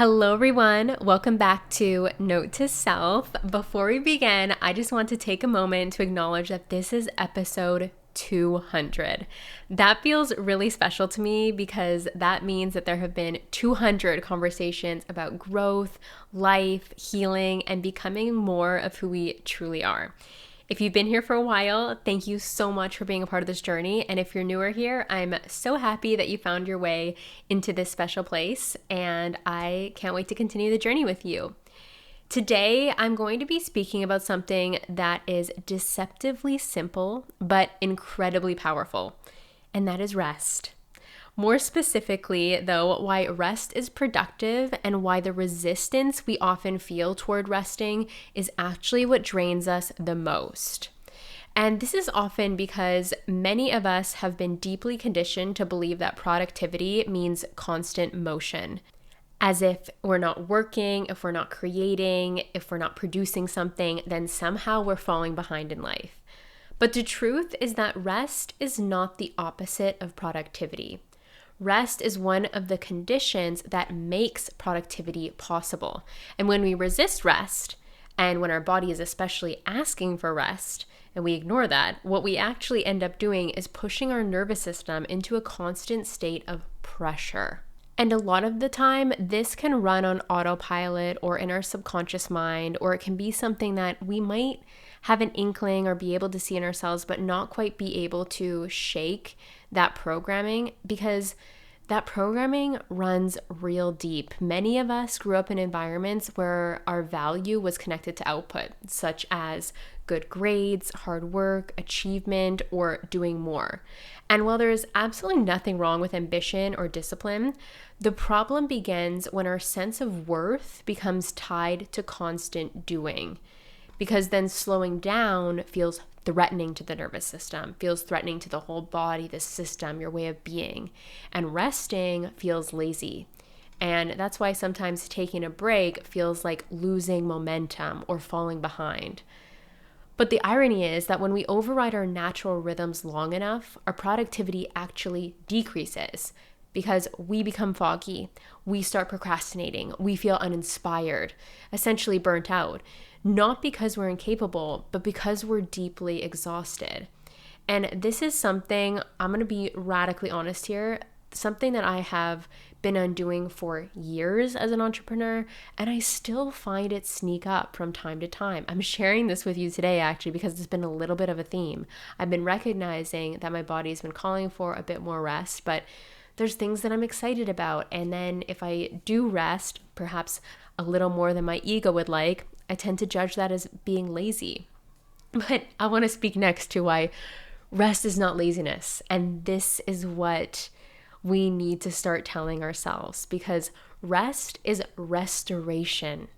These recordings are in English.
Hello, everyone. Welcome back to Note to Self. Before we begin, I just want to take a moment to acknowledge that this is episode 200. That feels really special to me because that means that there have been 200 conversations about growth, life, healing, and becoming more of who we truly are. If you've been here for a while, thank you so much for being a part of this journey. And if you're newer here, I'm so happy that you found your way into this special place, and I can't wait to continue the journey with you. Today, I'm going to be speaking about something that is deceptively simple, but incredibly powerful, and that is rest. More specifically, though, why rest is productive and why the resistance we often feel toward resting is actually what drains us the most. And this is often because many of us have been deeply conditioned to believe that productivity means constant motion. As if we're not working, if we're not creating, if we're not producing something, then somehow we're falling behind in life. But the truth is that rest is not the opposite of productivity. Rest is one of the conditions that makes productivity possible. And when we resist rest, and when our body is especially asking for rest, and we ignore that, what we actually end up doing is pushing our nervous system into a constant state of pressure. And a lot of the time, this can run on autopilot or in our subconscious mind, or it can be something that we might have an inkling or be able to see in ourselves, but not quite be able to shake that programming because that programming runs real deep. Many of us grew up in environments where our value was connected to output, such as good grades, hard work, achievement, or doing more. And while there is absolutely nothing wrong with ambition or discipline, the problem begins when our sense of worth becomes tied to constant doing. Because then slowing down feels threatening to the nervous system, feels threatening to the whole body, the system, your way of being. And resting feels lazy. And that's why sometimes taking a break feels like losing momentum or falling behind. But the irony is that when we override our natural rhythms long enough, our productivity actually decreases because we become foggy, we start procrastinating, we feel uninspired, essentially burnt out. Not because we're incapable, but because we're deeply exhausted. And this is something, I'm going to be radically honest here, something that I have been undoing for years as an entrepreneur, and I still find it sneak up from time to time. I'm sharing this with you today actually because it's been a little bit of a theme. I've been recognizing that my body's been calling for a bit more rest, but there's things that I'm excited about. And then if I do rest, perhaps a little more than my ego would like, I tend to judge that as being lazy. But I want to speak next to why rest is not laziness. And this is what we need to start telling ourselves, because rest is restoration.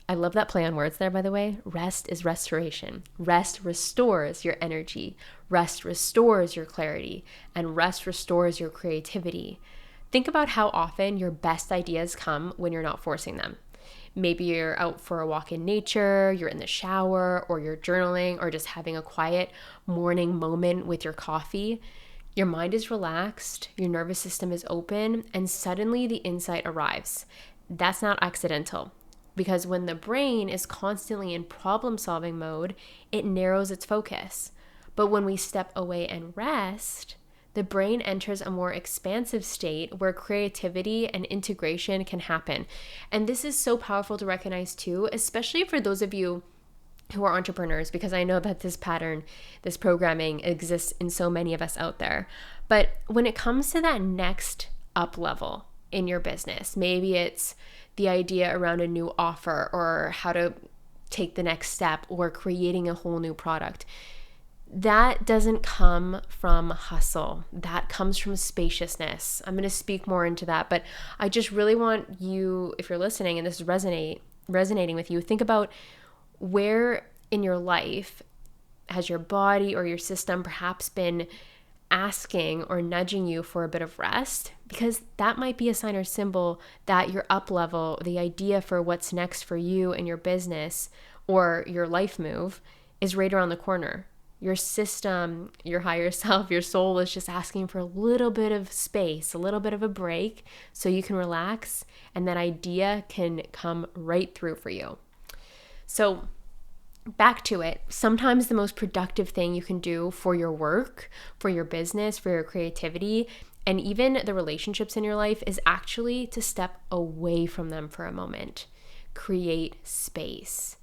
I love that play on words there, by the way. Rest is restoration. Rest restores your energy. Rest restores your clarity. And rest restores your creativity. Think about how often your best ideas come when you're not forcing them. Maybe you're out for a walk in nature, you're in the shower, or you're journaling, or just having a quiet morning moment with your coffee. Your mind is relaxed, your nervous system is open, and suddenly the insight arrives. That's not accidental, because when the brain is constantly in problem-solving mode, it narrows its focus. But when we step away and rest, the brain enters a more expansive state where creativity and integration can happen. And this is so powerful to recognize too, especially for those of you who are entrepreneurs, because I know that this pattern, this programming exists in so many of us out there. But when it comes to that next up level in your business, maybe it's the idea around a new offer or how to take the next step or creating a whole new product. That doesn't come from hustle. That comes from spaciousness. I'm going to speak more into that, but I just really want you, if you're listening and this is resonating with you, think about where in your life has your body or your system perhaps been asking or nudging you for a bit of rest, because that might be a sign or symbol that your up level, the idea for what's next for you and your business or your life move is right around the corner. your system, your higher self, your soul is just asking for a little bit of space, a little bit of a break so you can relax and that idea can come right through for you. So back to it, sometimes the most productive thing you can do for your work, for your business, for your creativity, and even the relationships in your life is actually to step away from them for a moment. Create space.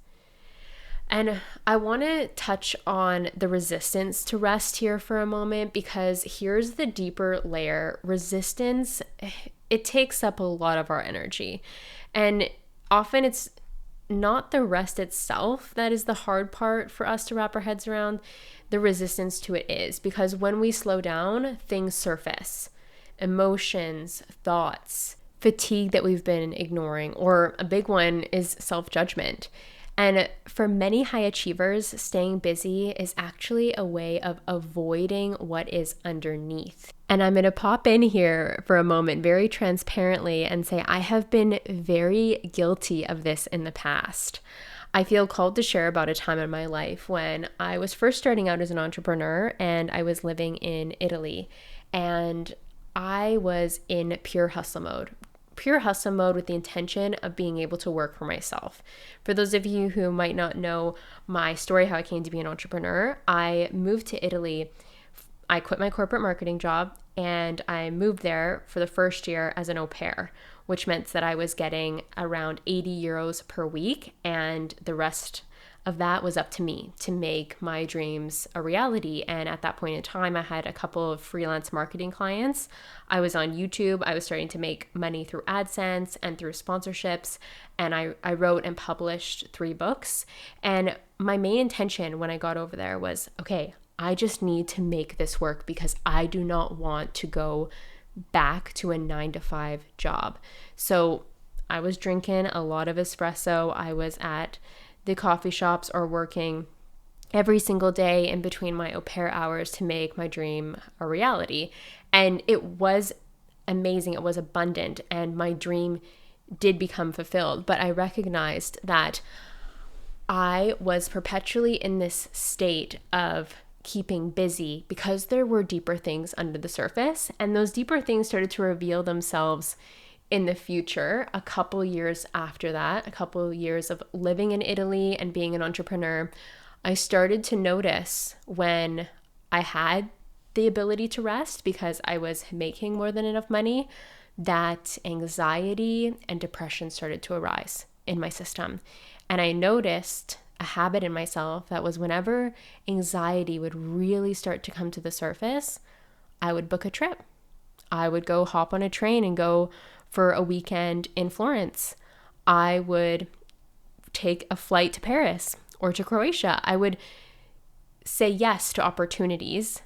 And I want to touch on the resistance to rest here for a moment, because here's the deeper layer. Resistance, it takes up a lot of our energy. And often it's not the rest itself that is the hard part for us to wrap our heads around. The resistance to it is, because when we slow down, things surface. Emotions, thoughts, fatigue that we've been ignoring, or a big one is self-judgment. And for many high achievers, staying busy is actually a way of avoiding what is underneath. And I'm going to pop in here for a moment very transparently and say I have been very guilty of this in the past. I feel called to share about a time in my life when I was first starting out as an entrepreneur and I was living in Italy, and I was in pure hustle mode with the intention of being able to work for myself. For those of you who might not know my story, how I came to be an entrepreneur, I moved to Italy. I quit my corporate marketing job and I moved there for the first year as an au pair, which meant that I was getting around 80 euros per week, and the rest of that was up to me to make my dreams a reality. And at that point in time, I had a couple of freelance marketing clients. I was on YouTube. I was starting to make money through AdSense and through sponsorships. And I wrote and published 3 books. And my main intention when I got over there was, okay, I just need to make this work because I do not want to go back to a 9-to-5 job. So I was drinking a lot of espresso. I was at the coffee shops or working every single day in between my au pair hours to make my dream a reality. And it was amazing. It was abundant, and my dream did become fulfilled. But I recognized that I was perpetually in this state of keeping busy because there were deeper things under the surface, and those deeper things started to reveal themselves in the future. A couple years after that, a couple years of living in Italy and being an entrepreneur, I started to notice when I had the ability to rest because I was making more than enough money, that anxiety and depression started to arise in my system. And I noticed a habit in myself that was whenever anxiety would really start to come to the surface, I would book a trip. I would go hop on a train and go for a weekend in Florence. I would take a flight to Paris or to Croatia. I would say yes to opportunities.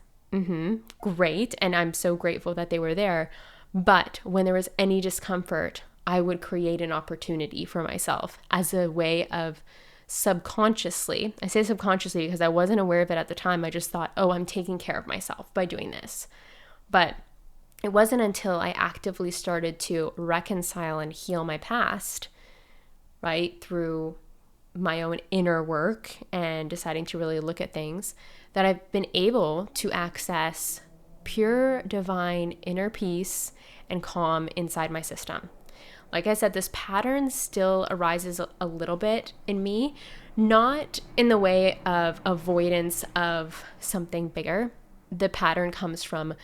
Great. And I'm so grateful that they were there. But when there was any discomfort, I would create an opportunity for myself as a way of subconsciously, I say subconsciously because I wasn't aware of it at the time. I just thought, oh, I'm taking care of myself by doing this. But it wasn't until I actively started to reconcile and heal my past, right, through my own inner work and deciding to really look at things, that I've been able to access pure divine inner peace and calm inside my system. Like I said, this pattern still arises a little bit in me, not in the way of avoidance of something bigger. The pattern comes from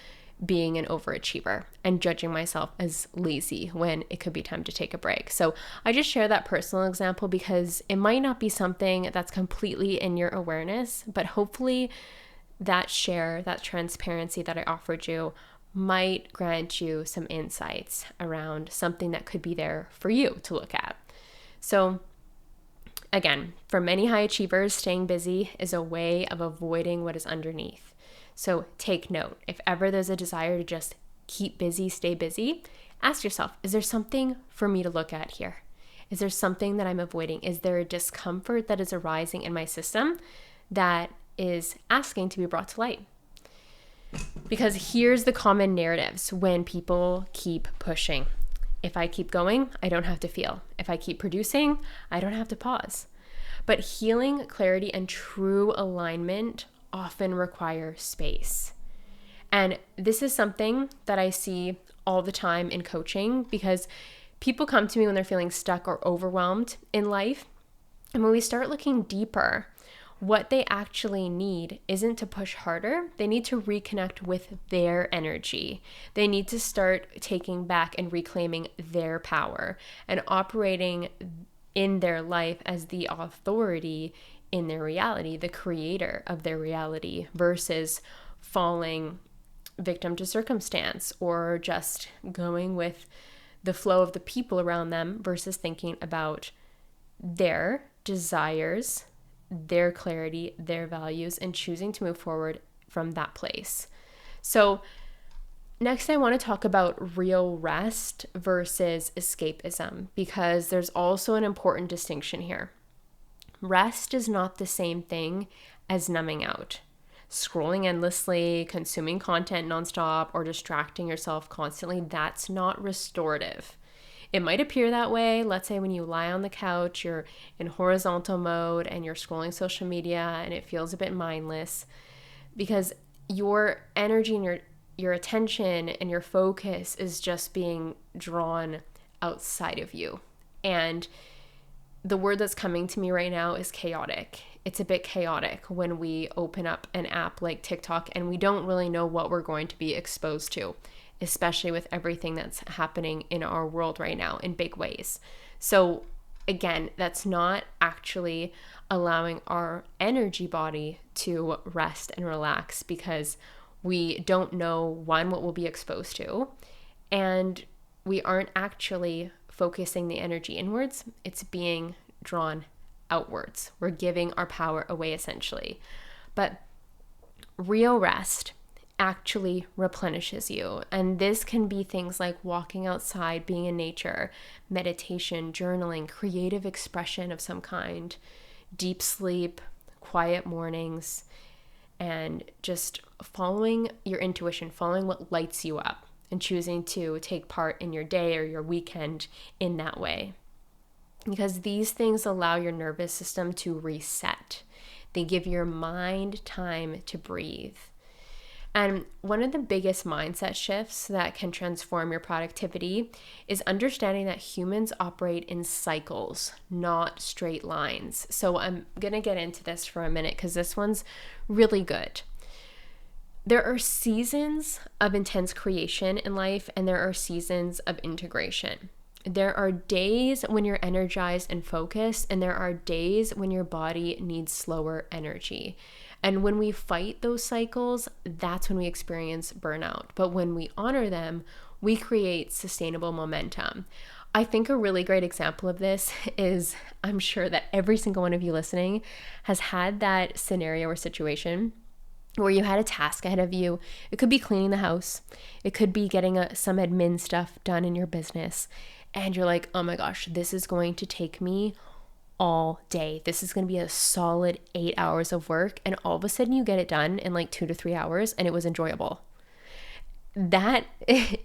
being an overachiever and judging myself as lazy when it could be time to take a break. So I just share that personal example because it might not be something that's completely in your awareness, but hopefully that transparency that I offered you might grant you some insights around something that could be there for you to look at. So again, for many high achievers, staying busy is a way of avoiding what is underneath. So take note. If ever there's a desire to just keep busy, stay busy, ask yourself, is there something for me to look at here? Is there something that I'm avoiding? Is there a discomfort that is arising in my system that is asking to be brought to light? Because here's the common narratives when people keep pushing. If I keep going, I don't have to feel. If I keep producing, I don't have to pause. But healing, clarity, and true alignment often require space. And this is something that I see all the time in coaching, because people come to me when they're feeling stuck or overwhelmed in life. And when we start looking deeper, what they actually need isn't to push harder. They need to reconnect with their energy. They need to start taking back and reclaiming their power and operating in their life as the authority in their reality, the creator of their reality, versus falling victim to circumstance or just going with the flow of the people around them versus thinking about their desires, their clarity, their values, and choosing to move forward from that place. So next, I want to talk about real rest versus escapism, because there's also an important distinction here. Rest is not the same thing as numbing out. Scrolling endlessly, consuming content nonstop, or distracting yourself constantly, that's not restorative. It might appear that way. Let's say when you lie on the couch, you're in horizontal mode and you're scrolling social media and it feels a bit mindless, because your energy and your attention and your focus is just being drawn outside of you. And the word that's coming to me right now is chaotic. It's a bit chaotic when we open up an app like TikTok and we don't really know what we're going to be exposed to, especially with everything that's happening in our world right now in big ways. So again, that's not actually allowing our energy body to rest and relax, because we don't know, one, what we'll be exposed to, and we aren't actually focusing the energy inwards. It's being drawn outwards. We're giving our power away essentially. But real rest actually replenishes you. And this can be things like walking outside, being in nature, meditation, journaling, creative expression of some kind, deep sleep, quiet mornings, and just following your intuition, following what lights you up, and choosing to take part in your day or your weekend in that way. Because these things allow your nervous system to reset. They give your mind time to breathe. And one of the biggest mindset shifts that can transform your productivity is understanding that humans operate in cycles, not straight lines. So I'm going to get into this for a minute because this one's really good. There are seasons of intense creation in life, and there are seasons of integration. There are days when you're energized and focused, and there are days when your body needs slower energy. And when we fight those cycles, that's when we experience burnout. But when we honor them, we create sustainable momentum. I think a really great example of this is, I'm sure that every single one of you listening has had that scenario or situation where you had a task ahead of you. It could be cleaning the house. It could be getting some admin stuff done in your business. And you're like, oh my gosh, this is going to take me all day. This is going to be a solid 8 hours of work. And all of a sudden you get it done in like 2 to 3 hours, and it was enjoyable. That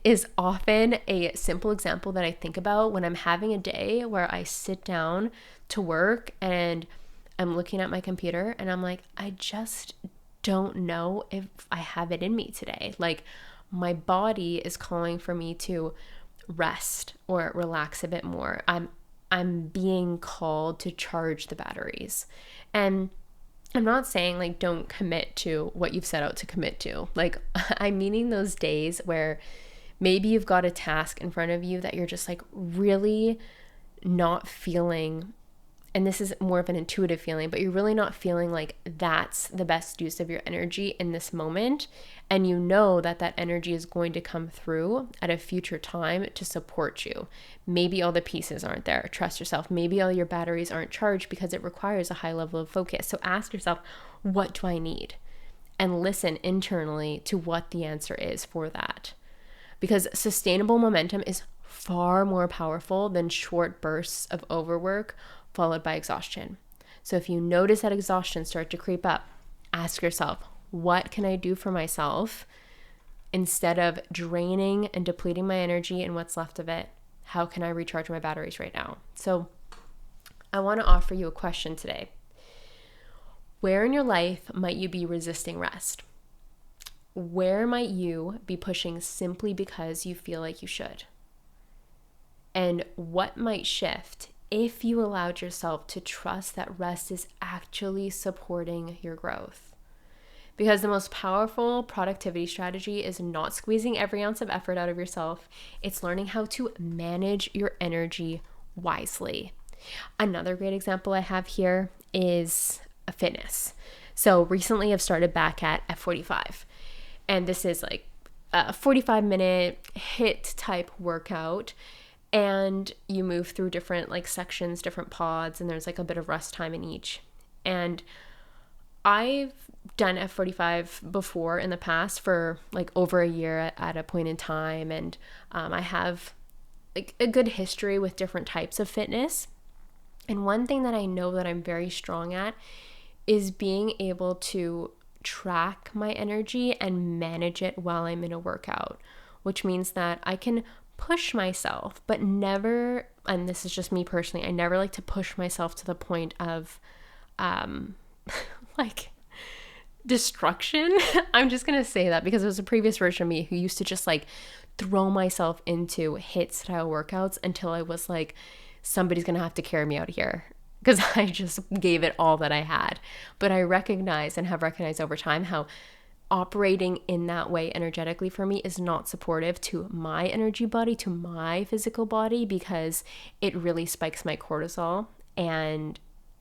is often a simple example that I think about when I'm having a day where I sit down to work and I'm looking at my computer and I'm like, I just don't know if I have it in me today. Like, my body is calling for me to rest or relax a bit more. I'm being called to charge the batteries. And I'm not saying like don't commit to what you've set out to commit to. Like, I'm meaning those days where maybe you've got a task in front of you that you're just like really not feeling, and this is more of an intuitive feeling, but you're really not feeling like that's the best use of your energy in this moment. And you know that that energy is going to come through at a future time to support you. Maybe all the pieces aren't there. Trust yourself. Maybe all your batteries aren't charged because it requires a high level of focus. So ask yourself, what do I need? And listen internally to what the answer is for that. Because sustainable momentum is far more powerful than short bursts of overwork followed by exhaustion. So if you notice that exhaustion start to creep up, ask yourself, what can I do for myself instead of draining and depleting my energy and what's left of it? How can I recharge my batteries right now? So I want to offer you a question today. Where in your life might you be resisting rest? Where might you be pushing simply because you feel like you should? And what might shift if you allowed yourself to trust that rest is actually supporting your growth? Because the most powerful productivity strategy is not squeezing every ounce of effort out of yourself. It's learning how to manage your energy wisely. Another great example I have here is fitness. So recently I've started back at F45. And this is like a 45-minute HIIT type workout. And you move through different like sections, different pods, and there's like a bit of rest time in each. And I've done F45 before in the past for like over a year at a point in time. And I have like a good history with different types of fitness. And one thing that I know that I'm very strong at is being able to track my energy and manage it while I'm in a workout, which means that I can push myself, but never, and this is just me personally, I never like to push myself to the point of like destruction. I'm just going to say that because it was a previous version of me who used to just like throw myself into HIIT style workouts until I was like, somebody's going to have to carry me out of here, because I just gave it all that I had. But I recognize and have recognized over time how operating in that way energetically for me is not supportive to my energy body, to my physical body, because it really spikes my cortisol and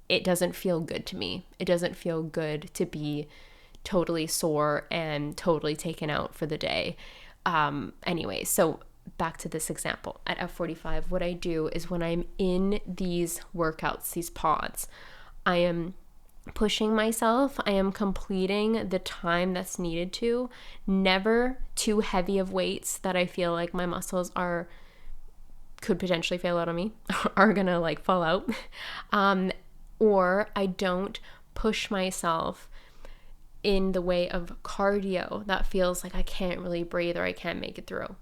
it doesn't feel good to me. It doesn't feel good to be totally sore and totally taken out for the day. Anyway, so back to this example. At F45, what I do is when I'm in these workouts, these pods, I am pushing myself. I am completing the time that's needed to, never too heavy of weights that I feel like my muscles could potentially fail out on me, are gonna like fall out. Or I don't push myself in the way of cardio that feels like I can't really breathe or I can't make it through.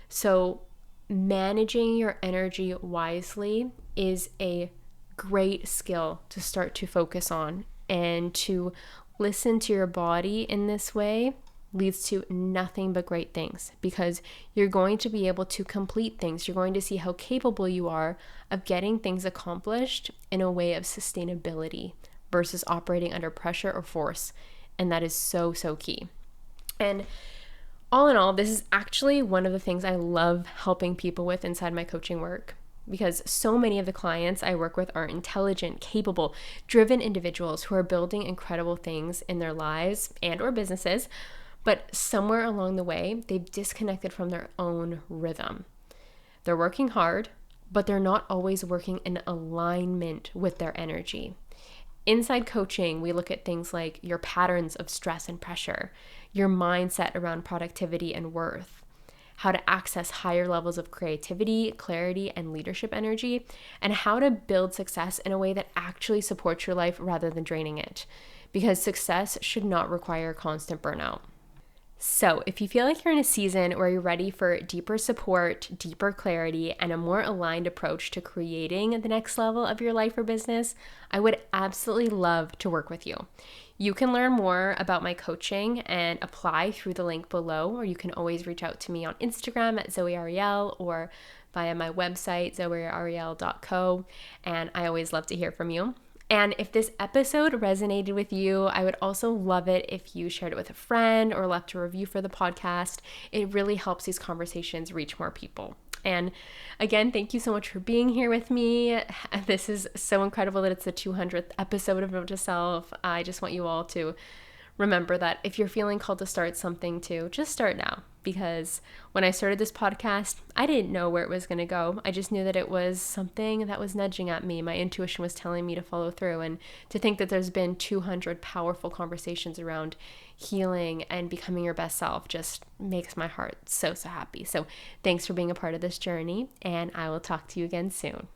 So managing your energy wisely is a great skill to start to focus on, and to listen to your body in this way leads to nothing but great things, because you're going to be able to complete things. You're going to see how capable you are of getting things accomplished in a way of sustainability versus operating under pressure or force. And that is so, so key. And all in all, this is actually one of the things I love helping people with inside my coaching work, because so many of the clients I work with are intelligent, capable, driven individuals who are building incredible things in their lives and or businesses, but somewhere along the way, they've disconnected from their own rhythm. They're working hard, but they're not always working in alignment with their energy. Inside coaching, we look at things like your patterns of stress and pressure, your mindset around productivity and worth, how to access higher levels of creativity, clarity, and leadership energy, and how to build success in a way that actually supports your life rather than draining it, because success should not require constant burnout. So if you feel like you're in a season where you're ready for deeper support, deeper clarity, and a more aligned approach to creating the next level of your life or business, I would absolutely love to work with you. You can learn more about my coaching and apply through the link below, or you can always reach out to me on Instagram at Zoe Ariel or via my website, zoeariel.co, and I always love to hear from you. And if this episode resonated with you, I would also love it if you shared it with a friend or left a review for the podcast. It really helps these conversations reach more people. And again, thank you so much for being here with me. This is so incredible that it's the 200th episode of Note to Self. I just want you all to remember that if you're feeling called to start something too, just start now. Because when I started this podcast, I didn't know where it was going to go. I just knew that it was something that was nudging at me. My intuition was telling me to follow through. And to think that there's been 200 powerful conversations around healing and becoming your best self just makes my heart so, so happy. So thanks for being a part of this journey, and I will talk to you again soon.